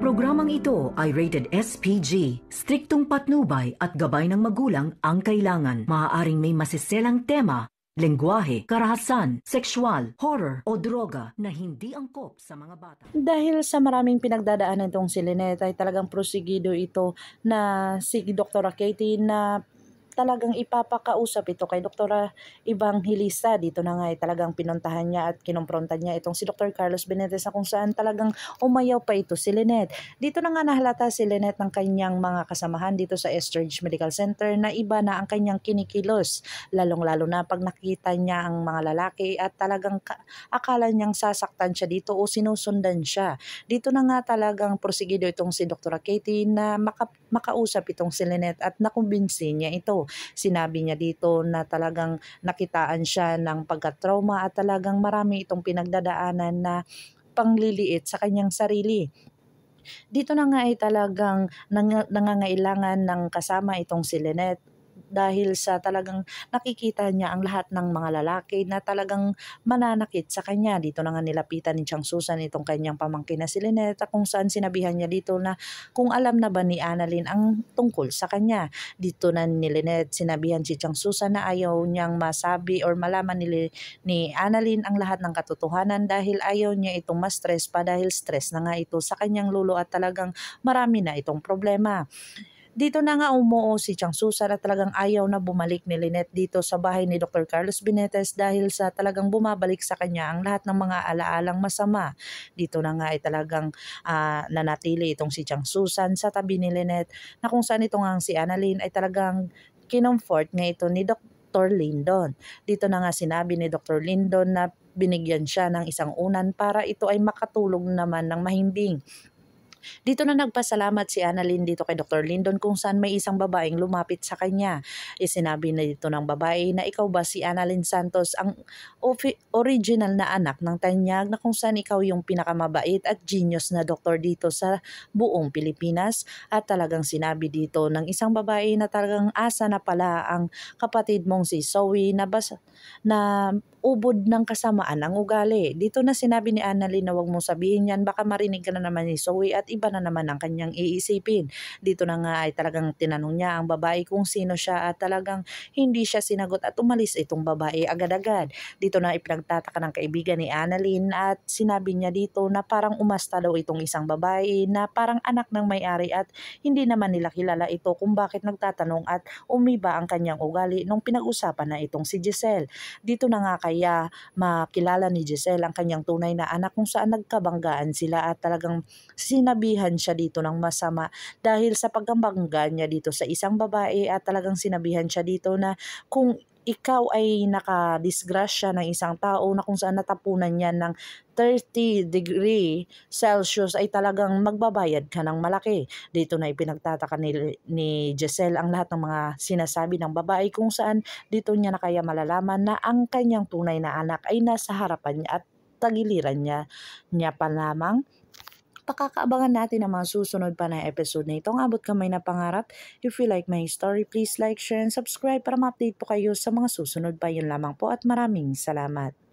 programang ito ay rated SPG. Striktong patnubay at gabay ng magulang ang kailangan. Maaaring may masiselang tema, lengguwahe, karahasan, sexual, horror o droga na hindi angkop sa mga bata. Dahil sa maraming pinagdadaanan itong si Lynette ay talagang prosigido ito na si Dr. Katie na talagang ipapakausap ito kay Dr. Evangelista. Dito na nga ay talagang pinuntahan niya at kinumprontan niya itong si Dr. Carlos Benitez na kung saan talagang umayaw pa ito si Lynette. Dito na nga nahalata si Lynette ng kanyang mga kasamahan dito sa Estridge Medical Center na iba na ang kanyang kinikilos. Lalong-lalo na pag nakita niya ang mga lalaki at talagang akala niyang sasaktan siya dito o sinusundan siya. Dito na nga talagang prosigido itong si Dr. Katie na makausap itong si Lynette at nakumbinsi niya ito. Sinabi niya dito na talagang nakitaan siya ng pagka-trauma at talagang marami itong pinagdadaanan na pangliliit sa kanyang sarili. Dito na nga ay talagang nangangailangan ng kasama itong si Lynette dahil sa talagang nakikita niya ang lahat ng mga lalaki na talagang mananakit sa kanya. Dito na nga nilapitan ni Chang Susan itong kanyang pamangkin na si Lynette kung saan sinabihan niya dito na kung alam na ba ni Annalyn ang tungkol sa kanya. Dito na ni Lynette sinabihan si Chang Susan na ayaw niyang masabi or malaman ni Annalyn ang lahat ng katotohanan dahil ayaw niya itong ma-stress pa dahil stress na nga ito sa kanyang lulo at talagang marami na itong problema. Dito na nga umuo si Chang Susan at talagang ayaw na bumalik ni Lynette dito sa bahay ni Dr. Carlos Benitez dahil sa talagang bumabalik sa kanya ang lahat ng mga alaalang masama. Dito na nga ay talagang nanatili itong si Chang Susan sa tabi ni Lynette na kung saan ito nga si Annalyn ay talagang kinomfort nga ito ni Dr. Lindon. Dito na nga sinabi ni Dr. Lindon na binigyan siya ng isang unan para ito ay makatulog naman ng mahimbing. Dito na nagpasalamat si Annalyn dito kay Dr. Lindon kung saan may isang babaeng lumapit sa kanya. Sinabi na dito ng babae na ikaw ba si Annalyn Santos ang original na anak ng Tanyag na kung saan ikaw yung pinakamabait at genius na doktor dito sa buong Pilipinas. At talagang sinabi dito ng isang babae na talagang asa na pala ang kapatid mong si Zoe na ubod ng kasamaan ang ugali. Dito na sinabi ni Annalyn na wag mong sabihin yan, baka marinig ka na naman ni Zoe at iba na naman ang kanyang iisipin. Dito na nga ay talagang tinanong niya ang babae kung sino siya at talagang hindi siya sinagot at umalis itong babae agad-agad. Dito na ipinagtataka ng kaibigan ni Annalyn at sinabi niya dito na parang umasta daw itong isang babae na parang anak ng may-ari at hindi naman nila kilala ito kung bakit nagtatanong at umiba ang kanyang ugali nung pinag-usapan na itong si Giselle. Dito na nga kaya makilala ni Giselle ang kanyang tunay na anak kung saan nagkabanggaan sila at talagang sinabihan siya dito ng masama dahil sa pagkabangga niya dito sa isang babae at talagang sinabihan siya dito na kung ikaw ay nakadisgrasya ng isang tao na kung saan natapunan niya ng 30°C ay talagang magbabayad ka ng malaki. Dito na ipinagtataka ni Giselle ang lahat ng mga sinasabi ng babae kung saan dito niya na kaya malalaman na ang kanyang tunay na anak ay nasa harapan niya at tagiliran niya pa lamang. Pakakaabangan natin ang mga susunod pa na episode na ito. Ang abot kamay na pangarap. If you like my story, please like, share, and subscribe para ma-update po kayo sa mga susunod pa. Yun lamang po at maraming salamat.